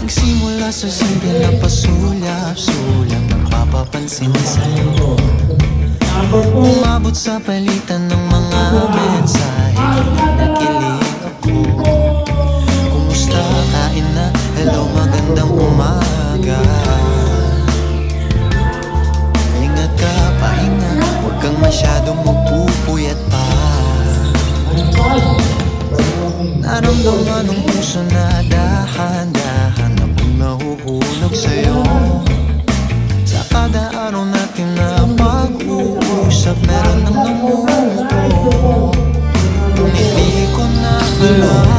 Nagsimula sa simple na pasulyap-sulyap, napapapansin sa'yo. Umabot sa palitan ng mga mensahe, nakilig ako. Kumusta, kain na, hello, magandang umaga. Ingat ka, pahinga, huwag kang masyadong magpupuyat pa. Naramdaman ng puso na dahan-dahan akong nahuhulog sa'yo. Sa kada araw natin na pag-uusap, meron ng namumuo. Hindi ko na alam